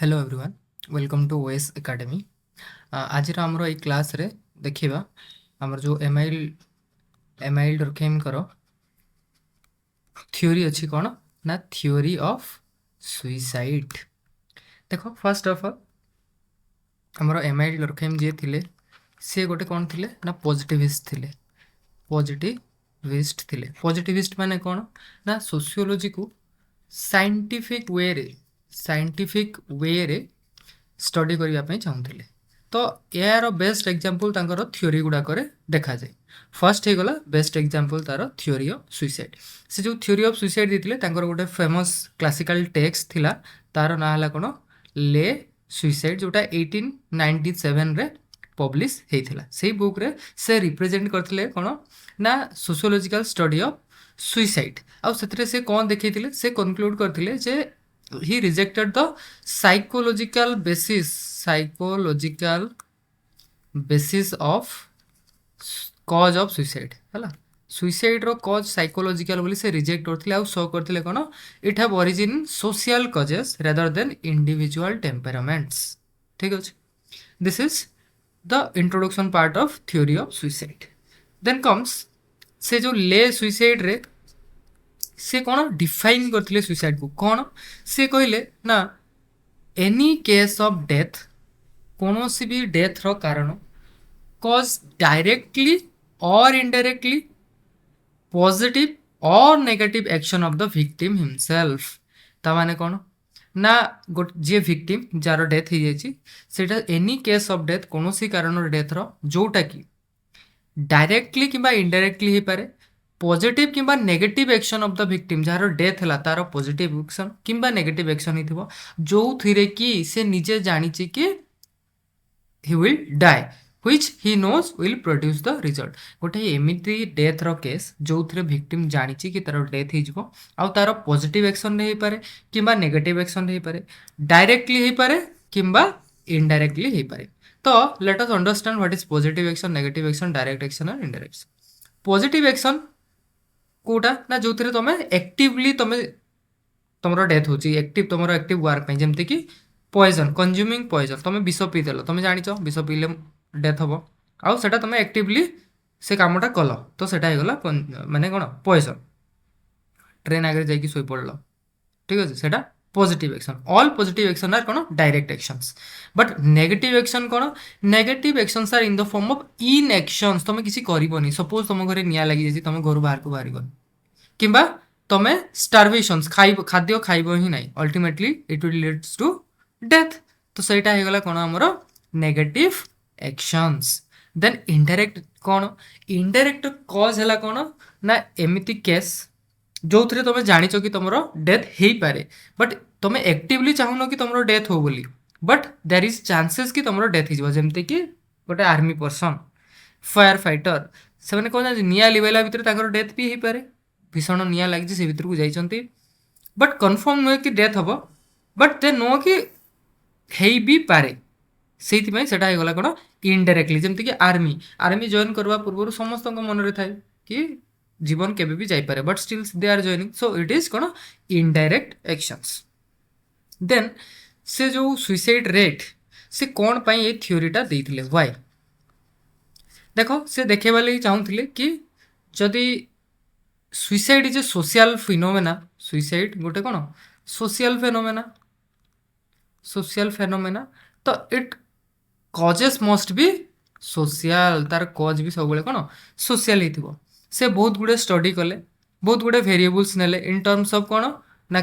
Hello everyone, welcome to OS academy. आज आमर ये क्लास रे देखिबा आमर जो एमाइल डरखेमकर थ्योरी अच्छी कौन ना थ्योरी ऑफ सुइसाइड। देख फर्स्ट ऑफ ऑल आमर एमाइल डरखेम जी थिले सी गोटे कौन थिले ना पॉजिटिविस्ट थिले। पॉजिटिविस्ट माने कौन ना सोशियोलॉजी को साइंटिफिक वे रे स्टडी करने चाहूले। तो यार बेस्ट एग्जांपल तांकर थ्योरी गुड़ाक देखा जाए। फर्स्ट हो गला बेस्ट एग्जांपल तार थ्योरी ऑफ सुइसाइड। से जो थ्योरी ऑफ सुइसाइड देते तांकर गोटे फेमस क्लासिकल टेक्स्ट थिला, तार ना हला कोन ले सुइसाइड, जोटा 1897 रे पब्लिश हेइथिला। सेही बुक रे से रिप्रेजेंट करथिले कोन ना सोशियोलॉजिकल स्टडी ऑफ सुइसाइड। आ सेतरे से कोन देखैथिले, से कंक्लूड करथिले जे he rejected the psychological basis of cause of suicide है। सुइसाइड रो कज साइकोलॉजिकल बोली से रिजेक्ट करथिले आ शो करथिले कोन it have origin in social causes rather than individual temperaments. ठीक अछि, this is the introduction part of theory of suicide. Then comes से जो ले सुइसाइड रे से कौन डिफाइन करथिले सुइसाइड को। कौन से कहले ना एनी केस ऑफ डेथ, कौन सी भी डेथ रो कारण कॉज डायरेक्टली और इनडायरेक्टली पॉजिटिव और negative action of the victim himself. ता माने कौन ना जे विक्टिम जार डेथ हो जाए एनी केस ऑफ डेथ कौन सी कारण डेथ रो जोटा कि डायरेक्टली किंबा इनडायरेक्टली हो पारे पॉजिटिव किंबा negative action of the victim जार डेथ है तार पॉजिटिव एक्शन किंबा नेगेटिव एक्शन ही थी जो थी कि से निजे जानी कि he will die which he knows will produce the result. गोटे एमती डेथ रो केस जो थे विक्टिम जानी कि तार डेथ हो तार पॉजिटिव एक्शन रे पारे किंबा नेगेटिव एक्शन रे पारे, डायरेक्टली हो पारे किंबा इनडायरेक्टली हो पारे। तो let us understand what is positive action, negative action, direct action और इनडायरेक्ट एक्शन। पॉजिटिव एक्शन कोटा ना जो थे तुम एक्टिवली तुम डेथ हो एक्टिव तुम एक्टिव वर्क जमती कि पॉइजन कंज्यूमिंग पॉइजन तुम विष पीदेल, तुम जान विष पीले डेथ हम आउ सेटा तुम एक्टिवली से कामटा कल तो सेटा होगला माने कौन पॉइजन। ट्रेन आगे जाकि शोई पड़ल, ठीक अच्छे, सेटा positive action. All positive action are कौन direct actions. But negative action कौन, negative actions are in the form of inactions. तुम किसी करबनी, सपोज तुम घर निया लगी जाइए तुम घर बाहर को बाहर किंबा तुम स्टार्वेशंस खाद्य खाइब ही ना, ultimately it will leads to death. तो सहीटा हो गला कौन आमर नेगेटिव एक्शंस। देन इनडायरेक्ट कौन, इनडायरेक्ट कज है कौन ना एमती केस जो थे तुम जानिच कि तुम डेथ हो पारे बट तुम एक्टिवली चाहून कि तुम डेथ हो बोली, बट देयर इज चांसेस कि तुम डेथ हो जमती कि गोटे आर्मी पर्सन, फायर फाइटर, से मैंने कौन निया लिवेला भितर डेथ भी हो पारे, भीषण निया लगी से भितर को जाइछंती बट कन्फर्म नुहे कि डेथ हम, बट दे नो कि हेई भी पारे। से गला कौन इनडायरेक्टली, जमती कि आर्मी जॉइन करवा पूर्व समस्त मन में थाए कि जीवन केबे भी जाई पारे but still they are joining, so it is कौन इनडायरेक्ट एक्शंस। देन से जो सुइसाइड रेट से कौन पाई ये थ्योरीटा देइथिले व्हाई, देखो से देखेबा लगी चाहूले कि जदि suicide is a social phenomena, suicide गोटे कौन सोशल फेनोमेना, तो it causes must be social, तार कज भी सब कौन सोशल ही। से बहुत गुड़े स्टडी कले, बहुत गुड़े वेरिएबल्स नेले इन टर्म्स ऑफ कौन ना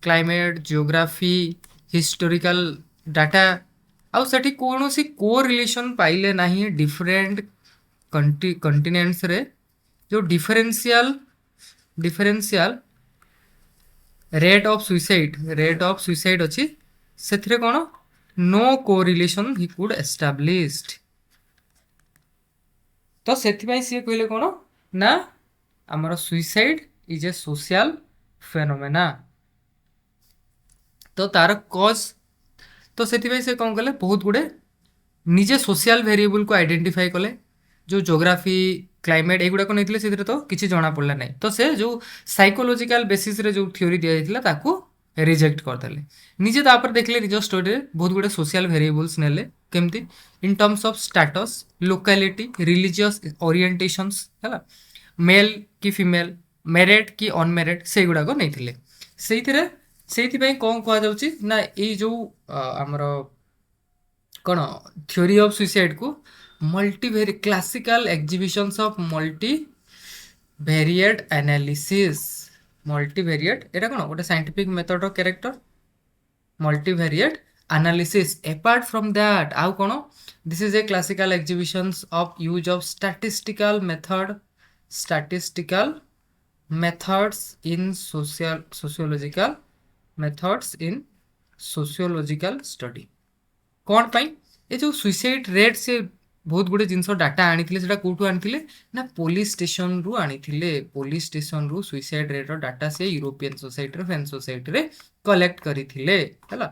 क्लाइमेट, जियोग्राफी, हिस्टोरिकल डाटा, आउ सेठी कौन सी को रिलेशन पाइले नहीं डिफरेंट कंटिनेंट्स रे जो डिफरेंशियल रेट ऑफ सुइसाइड अच्छी से कौन no correlation he could established. तो से सी कहले कौन ना आमर suicide is a social phenomena. तो तार कज तो से कौन कले बहुत गुड़े निजे सोशल वेरिएबल को आइडेंटिफाई कले, जो जोग्राफी क्लाइमेट एगुड़ाक नहीं से तो किसी जना पड़ा ना। तो से जो साइकोलॉजिकल बेसिस रे जो थ्योरी दिया ताकू रिजेक्ट करदेले निजे तापर देखले निज स्टोरी रे बहुत गुडे सोशल वेरिएबल्स नेले केमती in terms of status locality religious orientations हैला मेल कि फीमेल मैरिड कि अनमैरिड से गुड़ाक नहीं से कौन कहुच्छी ना ये जो आमर कौन थ्योरी ऑफ सुसाइड को multivariate classical exhibitions of multivariate analysis multivariate एटा कौन गोटे साइंटिफिक मेथड रो character multivariate analysis apart from that आउ कौन this is a classical exhibitions of use of statistical methods in sociological methods in sociological study कौन पाई ये जो suicide rate से बहुत गुड़े जिनस डाटा आनी से कौटू आनी ना पुलिस स्टेशन रु आनी पुलिस स्टेशन रु सुइसाइड रेट डाटा से यूरोपियन सोसाइटी फ्रेंच सोसाइटी रे कलेक्ट करथिले हला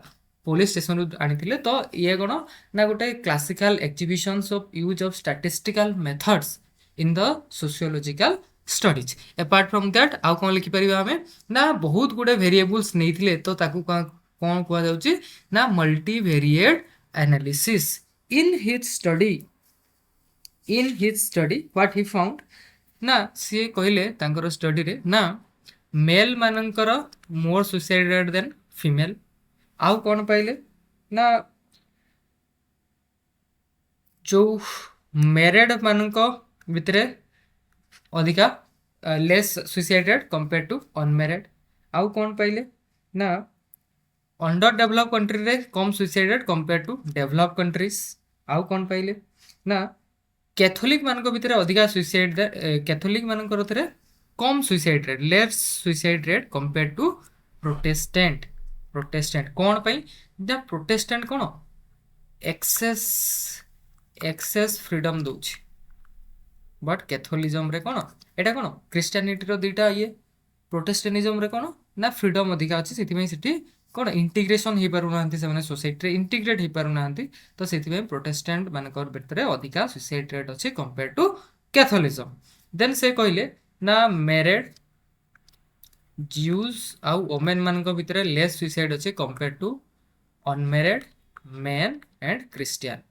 पुलिस स्टेशन रु आनी तो ये कौन ना गोटे classical exhibitions of use of statistical methods in the sociological studies apart from that आउ कौन लिखिपर आम ना बहुत गुड़े वेरिएबल्स नहीं तो ताकू कौन कहुच्छी ना multivariate analysis in his study what he found ना सी कहले तांकर स्टडी रे ना मेल मानकर more suicide rate than female आउ कौन पाइले ना जो मैरिड मानक भितर अधिका less suicide rate compare to unmarried आउ कौन पाइले ना अंडर डेवलप कंट्री रे कम suicide rate compare to develop countries आउ कौन पाइले ना कैथोलिक मानक भितर अधिका सुसाइड कैथोलिक मानकर कम suicide rate less suicide rate compare to Protestant कौन पाई द प्रोटेस्टेंट कौन एक्सेस फ्रीडम दौच बट कैथोलिज्म रे कौन एटा कौन क्रिश्चियनिटी रो दुईटा ये प्रोटेस्टेंटिज्म रे कौन ना फ्रीडम अधिका अच्छी से कौन इंटीग्रेशन हो पार ना से सोसाइटी इंटीग्रेट हो पार ना तो से प्रोटेस्टेंट मानक भितर अधिका सुसाइड रेट अच्छे कंपेयर टू कैथोलिज्म देन से कहले ना मैरिड ज्यूज आउ वोमेन मानक भितर लेस सुसाइड अच्छे compare to unmarried man and Christian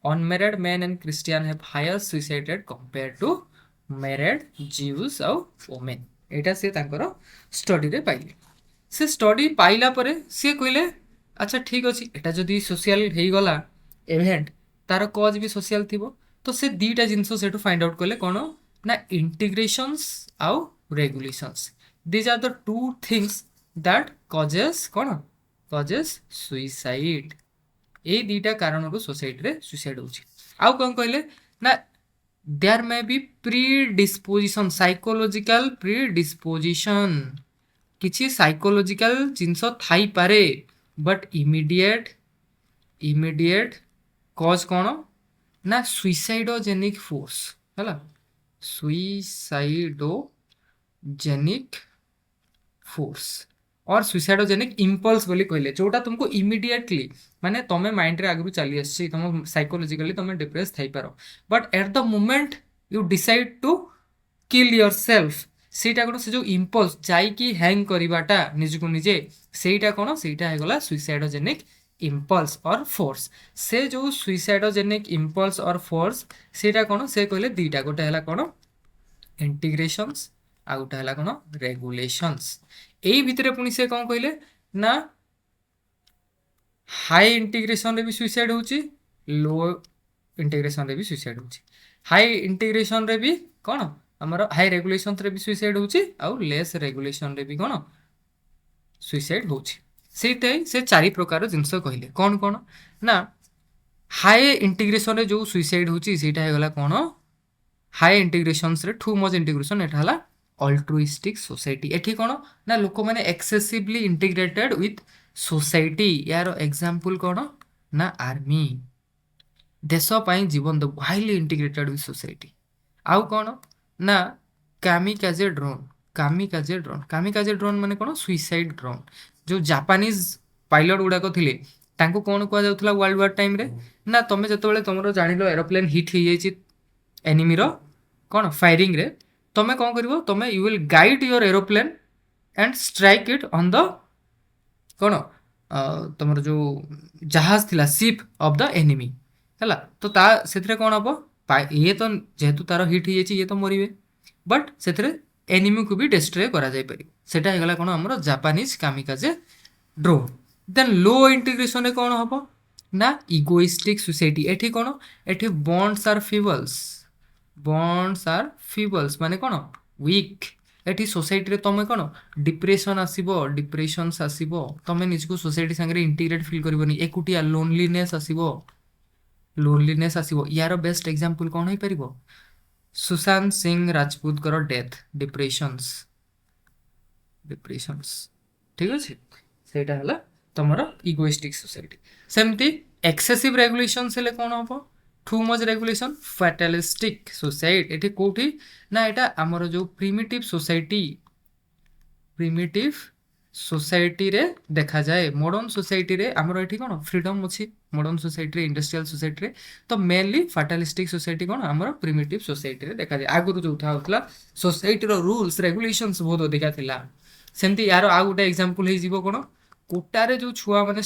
unmarried man and Christian have higher suicide rate compare to married Jews आउ वोमेन एटा से तांकर स्टडी रे पाइले से स्टडी पाइला परे सी कहले अच्छा ठीक अच्छे एटा जदि सोशल हो गला इवेंट तार कज भी सोशल थी तो से दीटा जिनस से फाइंड आउट कले कौन ना इंटीग्रेशंस आउ regulations these are the two things that causes कौन कजेस सुइसाइड ये दीटा कारण रू सोसाइटी रे सुइसाइड होची आउ कौन कहले ना there may be predisposition psychological predisposition किसी साइकोलॉजिकल जिनस थाई पारे बट इमीडिएट कज कौन ना सुइसाइडोजेनिक फोर्स है सुइसाइडोजेनिक फोर्स और सुइसाइडोजेनिक इम्पल्स बोली कहले जोटा तुमको इमीडिएटली माने तमें माइंड रे आगु चली आसी तुम साइकोलॉजिकली तुम डिप्रेस थई पारो but at the moment you decide to kill yourself सेटा कौन से जो इम्पल्स जाइकी हैंग करवाटा निजको निजे सेटा कौन सेटा होगला सुइसाइडोजेनिक इम्पल्स और फोर्स से जो सुइसाइडोजेनिक इम्पल्स और फोर्स सेटा कौन से कहले दीटा गोटे है कौन इंटीग्रेशंस आ गोटे है कौन रेगुलेशंस यही भितर पुणी से कौन कहले ना हाई इंटीग्रेशन रे भी सुइसाइड होची लो इंटीग्रेशन रे भी सुइसाइड होची हाई इंटीग्रेशन रे भी कौन आमर हाई रेगुलेशन रे भी सुइसाइड होची आउ लेस रेगुलेशन रे भी कौन सुइसाइड होची से चारि प्रकार जिनस कहले कौन कौन ना हाई इंटीग्रेशन रे जो सुइसाइड होची सेटा हेगला कौन हाई इंटीग्रेशन रे टू मच इंटीग्रेशन एटा हला अल्ट्रुइस्टिक सोसाइटी एठी कौन ना लोक माने एक्सेसिवली इंटीग्रेटेड विथ सोसाइटी यार एग्जांपल कौन ना आर्मी देश पाई जीवन दो हाईली इंटीग्रेटेड विथ सोसाइटी आउ कौन ना कामिकाजे ड्रोन माने कौन सुइसाइड ड्रोन जो जापानीज पायलट गुड़ाक थे तांको कौन कह जाउथला वर्ल्ड वार टाइम रे ना तमे जतबेले तुमरो जानिलो एरोप्लेन हिट हो जाइछि एनिमी रो कौन फायरिंग रे तमे कौन करिवो तमे you will guide your aeroplane and strike it on the କ'ଣ ତମର ଯୋଉ ଜାହାଜ ଥିଲା ସିପ୍ ଅଫ୍ ଦ ଏନିମି ହେଲା, ତ ତା ସେଥିରେ କ'ଣ ହବ, ଇଏ ତ ଯେହେତୁ ତାର ହିଟ୍ ହେଇଯାଇଛି ଇଏ ତ ମରିବେ, ବଟ୍ ସେଥିରେ ଏନିମିକୁ ବି ଡେଷ୍ଟ୍ରୟ କରାଯାଇପାରିବ। ସେଟା ହେଇଗଲା କ'ଣ ଆମର ଜାପାନିଜ୍ କାମିକାଜେ ଡ୍ରୋନ୍। ଦେନ୍ ଲୋ ଇଣ୍ଟିଗ୍ରେସନରେ କ'ଣ ହବ ନା ଇଗୋଇଷ୍ଟିକ୍ ସୋସାଇଟି। ଏଠି କ'ଣ, ଏଠି ବଣ୍ଡସ୍ ଆର୍ ଫିବଲ୍ସ ମାନେ କ'ଣ ୱିକ୍। ଏଠି ସୋସାଇଟିରେ ତମେ କ'ଣ ଡିପ୍ରେସନ୍ ଆସିବ, ଡିପ୍ରେସନ୍ସ ଆସିବ, ତମେ ନିଜକୁ ସୋସାଇଟି ସାଙ୍ଗରେ ଇଣ୍ଟିଗ୍ରେଟ୍ ଫିଲ୍ କରିବନି, ଏକୁଟିଆ ଲୋନଲିନେସ୍ ଆସିବ। ୟାର ବେଷ୍ଟ ଏକ୍ଜାମ୍ପଲ୍ କ'ଣ ହେଇପାରିବ, ସୁଶାନ୍ତ ସିଂ ରାଜପୁତଙ୍କର ଡେଥ୍, ଡିପ୍ରେସନ୍ସ। ଠିକ୍ ଅଛି, ସେଇଟା ହେଲା ତମର ଇଗୋଇଷ୍ଟିକ୍ ସୋସାଇଟି। ସେମିତି ଏକ୍ସେସିଭ୍ ରେଗୁଲେସନ୍ସ ହେଲେ କ'ଣ ହବ, ଟୁ ମଚ୍ ରେଗୁଲେସନ୍, ଫାଟାଲିଷ୍ଟିକ୍ ସୋସାଇଟି। ଏଠି କେଉଁଠି ନା ଏଇଟା ଆମର ଯେଉଁ ପ୍ରିମିଟିଭ୍ ସୋସାଇଟିରେ ଦେଖାଯାଏ। ମଡ଼ର୍ଣ୍ଣ ସୋସାଇଟିରେ ଆମର ଏଠି କ'ଣ ଫ୍ରିଡମ୍ ଅଛି, ମଡ଼ର୍ଣ୍ଣ ସୋସାଇଟିରେ, ଇଣ୍ଡଷ୍ଟ୍ରିଆଲ୍ ସୋସାଇଟିରେ, ତ ମେନଲି ଫାଟାଲିଷ୍ଟିକ୍ ସୋସାଇଟି କ'ଣ ଆମର ପ୍ରିମିଟିଭ୍ ସୋସାଇଟିରେ ଦେଖାଯାଏ। ଆଗରୁ ଯେଉଁ ଥାଉଥିଲା ସୋସାଇଟିର ରୁଲ୍ସ ରେଗୁଲେସନ୍ସ ବହୁତ ଅଧିକା ଥିଲା। ସେମିତି ୟାର ଆଉ ଗୋଟେ ଏକ୍ଜାମ୍ପଲ୍ ହେଇଯିବ କ'ଣ, କୋଟାରେ ଯେଉଁ ଛୁଆ ମାନେ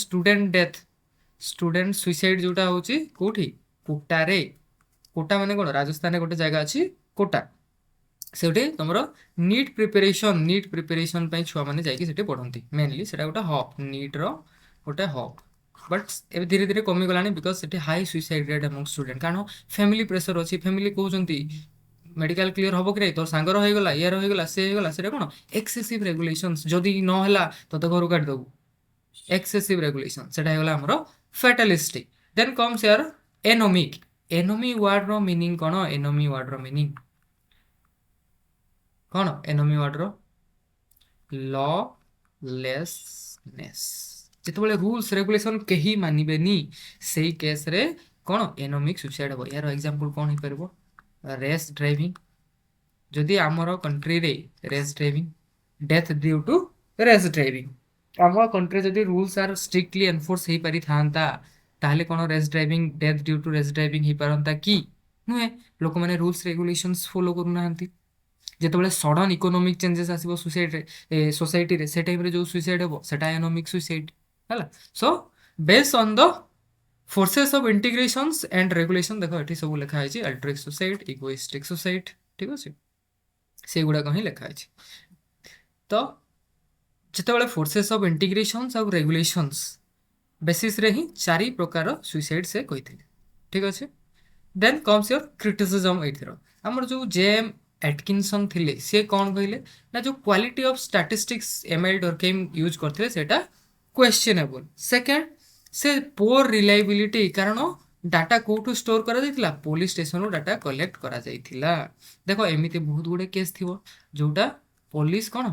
ଷ୍ଟୁଡେଣ୍ଟ ସୁଇସାଇଡ୍ ଯେଉଁଟା ହେଉଛି କେଉଁଠି, କୋଟାରେ। କୋଟା ମାନେ କ'ଣ, ରାଜସ୍ଥାନରେ ଗୋଟେ ଜାଗା ଅଛି କୋଟା, ସେଠି ତମର ନିଟ୍ ପ୍ରିପାରେସନ୍ ପାଇଁ ଛୁଆମାନେ ଯାଇକି ସେଠି ପଢ଼ନ୍ତି। ମେନଲି ସେଟା ଗୋଟେ ହବ୍, ନିଟ୍ର ଗୋଟେ ହବ୍। ବଟ୍ ଏବେ ଧୀରେ ଧୀରେ କମିଗଲାଣି ବିକଜ୍ ସେଠି ହାଇ ସୁଇସାଇଡ୍ ରେଟ୍ ଆମong ଷ୍ଟୁଡେଣ୍ଟ। କାରଣ ଫ୍ୟାମିଲି ପ୍ରେସର୍ ଅଛି, ଫ୍ୟାମିଲି କହୁଛନ୍ତି ମେଡ଼ିକାଲ କ୍ଲିୟର ହବ କି ନାହିଁ, ତୋର ସାଙ୍ଗର ହେଇଗଲା, ଇଏର ହେଇଗଲା, ସେ ହେଇଗଲା। ସେଟା କ'ଣ ଏକ୍ସେସିଭ୍ ରେଗୁଲେସନ୍ସ, ଯଦି ନ ହେଲା ତତେ ଘରୁ କାଟିଦେବୁ, ଏକ୍ସେସିଭ୍ ରେଗୁଲେସନ୍। ସେଟା ହେଇଗଲା ଆମର ଫ୍ୟାଟାଲିଷ୍ଟିକ୍। ଦେନ୍ କମ୍ସ ୟାର ଏନୋମିକ୍। ଏନୋମି ୱାର୍ଡର ମିନିଂ କ'ଣ, ଏନୋମି ୱାର୍ଡର ମିନିଂ କ'ଣ, ଏନୋମି ୱାର୍ଡର ଲଲେସନେସ୍। ଯେତେବେଳେ ରୁଲ୍ସ ରେଗୁଲେସନ୍ କେହି ମାନିବେନି ସେଇ କେସ୍ରେ କ'ଣ ଏନୋମିକ୍ ସୁଇସାଇଡ୍ ହେବ। ଏହାର ଏକ୍ଜାମ୍ପଲ୍ କ'ଣ ହେଇପାରିବ, ରେସ୍ ଡ୍ରାଇଭିଂ। ଯଦି ଆମର କଣ୍ଟ୍ରିରେ race driving, death due to race driving, ଆମ କଣ୍ଟ୍ରିରେ ଯଦି ରୁଲ୍ସ ଆର୍ ଷ୍ଟ୍ରିକ୍ଟଲି ଏନଫୋର୍ସ ହେଇପାରିଥାନ୍ତା ତାହେଲେ କ'ଣ race driving, death due to race driving ହେଇପାରନ୍ତା କି? ନୁହେଁ। ଲୋକମାନେ ରୁଲ୍ସ ରେଗୁଲେସନ୍ସ ଫଲୋ କରୁନାହାନ୍ତି। ଯେତେବେଳେ ସଡନ୍ ଇକୋନୋମିକ୍ ଚେଞ୍ଜେସ୍ ଆସିବ ସୋସାଇଟିରେ, ସେ ଟାଇମ୍ରେ ଯେଉଁ ସୁଇସାଇଡ୍ ହେବ ସେଟା ଏନୋମିକ୍ ସୁଇସାଇଡ୍ ହେଲା। So based on the forces of integrations and regulation, ଦେଖ ଏଠି ସବୁ ଲେଖା ହେଇଛି, ଆଲ୍ଟ୍ରିକ୍ ସୋସାଇଟି, ଇଗୋଇଷ୍ଟିକ୍ ସୋସାଇଟି, ଠିକ୍ ଅଛି, ସେଇଗୁଡ଼ାକ ହିଁ ଲେଖା ହେଇଛି। ତ ଯେତେବେଳେ ଫୋର୍ସେସ୍ ଅଫ୍ ଇଣ୍ଟିଗ୍ରେସନ୍ସ ଆଉ ରେଗୁଲେସନ୍ସ ବେସିସ୍ରେ ହିଁ 4 ପ୍ରକାର ସୁଇସାଇଡ୍ ସେ କହିଥିଲେ, ଠିକ୍ ଅଛି। ଦେନ୍ କମ୍ସ ୟୋର୍ କ୍ରିଟିସିଜମ୍। ଏଇଥିର ଆମର ଯେଉଁ ଜେଏମ୍ ଏଟକିନସନ୍ ଥିଲେ, ସିଏ କ'ଣ କହିଲେ ନା ଯେଉଁ କ୍ୱାଲିଟି ଅଫ୍ ଷ୍ଟାଟିଷ୍ଟିକ୍ସ ଏମ୍ଆଇଲ୍ ଡର୍କେମ୍ ୟୁଜ୍ କରିଥିଲେ ସେଇଟା କ୍ୱେଶ୍ଚନେବଲ୍। ସେକେଣ୍ଡ, ସେ ପୋର୍ ରିଲାଏବିଲିଟି, କାରଣ ଡାଟା କେଉଁଠୁ ଷ୍ଟୋର୍ କରାଯାଇଥିଲା, ପୋଲିସ୍ ଷ୍ଟେସନରୁ ଡାଟା କଲେକ୍ଟ କରାଯାଇଥିଲା। ଦେଖ ଏମିତି ବହୁତ ଗୁଡ଼ିଏ କେସ୍ ଥିବ ଯେଉଁଟା ପୋଲିସ୍ କ'ଣ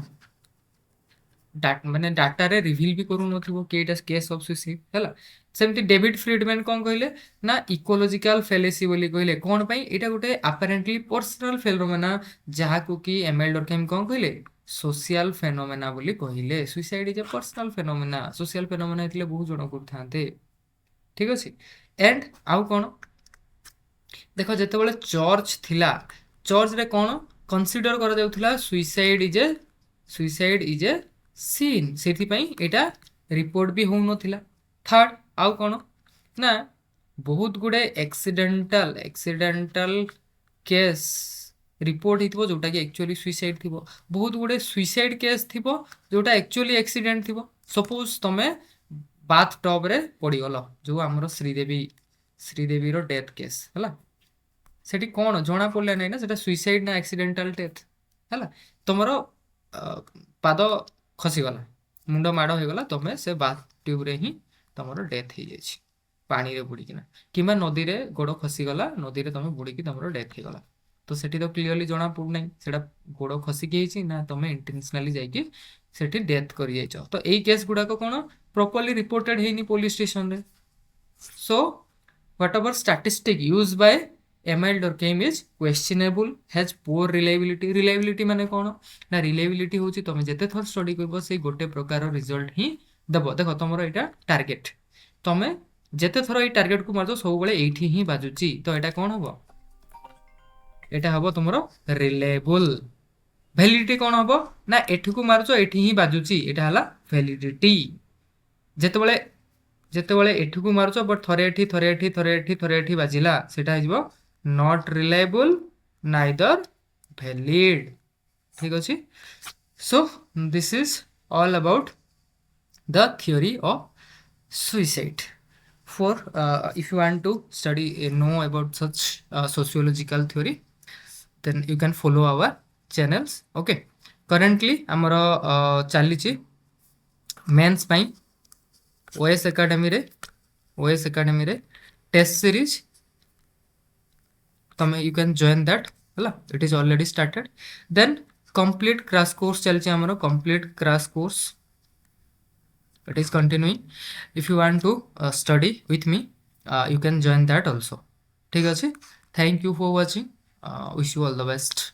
ମାନେ ଡାଟାରେ ରିଭିଲ୍ ବି କରୁନଥିବ କି ଏଇଟା କେସ୍ ଅଫ୍ ସୁଇସାଇଡ୍ ହେଲା। ସେମିତି ଡେଭିଡ୍ ଫ୍ରିଡମ୍ୟାନ୍ କ'ଣ କହିଲେ ନା ଇକୋଲୋଜିକାଲ ଫେଲେସି ବୋଲି କହିଲେ। କ'ଣ ପାଇଁ, ଏଇଟା ଗୋଟେ ଆପାରେଣ୍ଟଲି ପର୍ସନାଲ ଫେନୋମେନା, ଯାହାକୁ କି ଏମ୍ଆଇଲ୍ ଡର୍କେମ୍ କ'ଣ କହିଲେ, ସୋସିଆଲ ଫେନୋମେନା ବୋଲି କହିଲେ। Suicide is a personal phenomena, social phenomena ହେଇଥିଲେ ବହୁତ ଜଣ କରୁଥାନ୍ତେ, ଠିକ୍ ଅଛି। ଏଣ୍ଡ ଆଉ କ'ଣ ଦେଖ, ଯେତେବେଳେ ଚର୍ଚ୍ଚ ଥିଲା, ଚର୍ଚ୍ଚରେ କ'ଣ କନସିଡର କରାଯାଉଥିଲା, ସୁଇସାଇଡ୍ ଇଜ୍ ଏ ସିନ୍, ସେଥିପାଇଁ ଏଇଟା ରିପୋର୍ଟ ବି ହେଉନଥିଲା। ଥାର୍ଡ, ଆଉ କ'ଣ ନା ବହୁତ ଗୁଡ଼େ ଏକ୍ସିଡେଣ୍ଟାଲ କେସ୍ ରିପୋର୍ଟ ହେଇଥିବ ଯେଉଁଟାକି ଆକ୍ଚୁଆଲି ସୁଇସାଇଡ୍ ଥିବ। ବହୁତ ଗୁଡ଼େ ସୁଇସାଇଡ୍ କେସ୍ ଥିବ ଯେଉଁଟା ଆକ୍ଚୁଆଲି ଆକ୍ସିଡେଣ୍ଟ ଥିବ। ସପୋଜ ତମେ ବାଥ୍ ଟବ୍ରେ ପଡ଼ିଗଲ, ଯେଉଁ ଆମର ଶ୍ରୀଦେବୀର ଡେଥ୍ କେସ୍ ହେଲା, ସେଠି କ'ଣ ଜଣା ପଡ଼ିଲା ନାହିଁ ନା ସେଟା ସୁଇସାଇଡ୍ ନା ଆକ୍ସିଡେଣ୍ଟାଲ ଡେଥ୍ ହେଲା। ତମର ପାଦ ଖସିଗଲା, ମୁଣ୍ଡ ମାଡ଼ ହେଇଗଲା, ତମେ ସେ ବାଥ୍ ଟ୍ୟୁବ୍ରେ ହିଁ ତମର ଡେଥ୍ ହେଇଯାଇଛି ପାଣିରେ ବୁଡ଼ିକିନା, କିମ୍ବା ନଦୀରେ ଗୋଡ଼ ଖସିଗଲା, ନଦୀରେ ତମେ ବୁଡ଼ିକି ତମର ଡେଥ୍ ହେଇଗଲା। ତ ସେଠି ତ କ୍ଲିୟରଲି ଜଣା ପଡ଼ୁନାହିଁ ସେଟା ଗୋଡ଼ ଖସିକି ହେଇଛି ନା ତମେ ଇଣ୍ଟେନସନାଲି ଯାଇକି ସେଠି ଡେଥ୍ କରିଯାଇଛ। ତ ଏଇ କେସ୍ ଗୁଡ଼ାକ କ'ଣ ପ୍ରପରଲି ରିପୋର୍ଟେଡ୍ ହେଇନି ପୋଲିସ୍ ଷ୍ଟେସନରେ। So whatever statistic use by Emile Durkheim is questionable, has poor reliability. Reliability ମାନେ କ'ଣ ନା ରିଲାଏବିଲିଟି ହେଉଛି ତମେ ଯେତେ ଥର ଷ୍ଟଡି କରିବ ସେଇ ଗୋଟେ ପ୍ରକାର ରିଜଲ୍ଟ ହିଁ ଦେବ। ଦେଖ ତମର ଏଇଟା ଟାର୍ଗେଟ୍, ତମେ ଯେତେ ଥର ଏଇ ଟାର୍ଗେଟକୁ ମାରୁଛ ସବୁବେଳେ ଏଇଠି ହିଁ ବାଜୁଛି, ତ ଏଇଟା କ'ଣ ହବ, ଏଇଟା ହବ ତମର ରିଲାଏବୁଲ୍। ଭ୍ୟାଲିଡିଟି କ'ଣ ହବ ନା ଏଠିକୁ ମାରୁଛ ଏଠି ହିଁ ବାଜୁଛି, ଏଇଟା ହେଲା ଭ୍ୟାଲିଡିଟି। ଯେତେବେଳେ ଯେତେବେଳେ ଏଠିକୁ ମାରୁଛ ବଟ୍ ଥରେ ଏଠି ବାଜିଲା ସେଇଟା ହେଇଯିବ ନଟ୍ ରିଲାଏବୁଲ୍ ନାଇଦର ଭ୍ୟାଲିଡ୍। ଠିକ୍ ଅଛି। So this is all about the theory of suicide. For if you want to study know about such sociological theory, then you can follow our channels. Okay, currently amara chalichi mains ପାଇଁ OS academy रे test series तमे you can join that हला, it is already started. Then complete crash course चलछि हमरो complete crash course, it is continuing. If you want to study with me, you can join that also. ठीक अछि, thank you for watching, wish you all the best.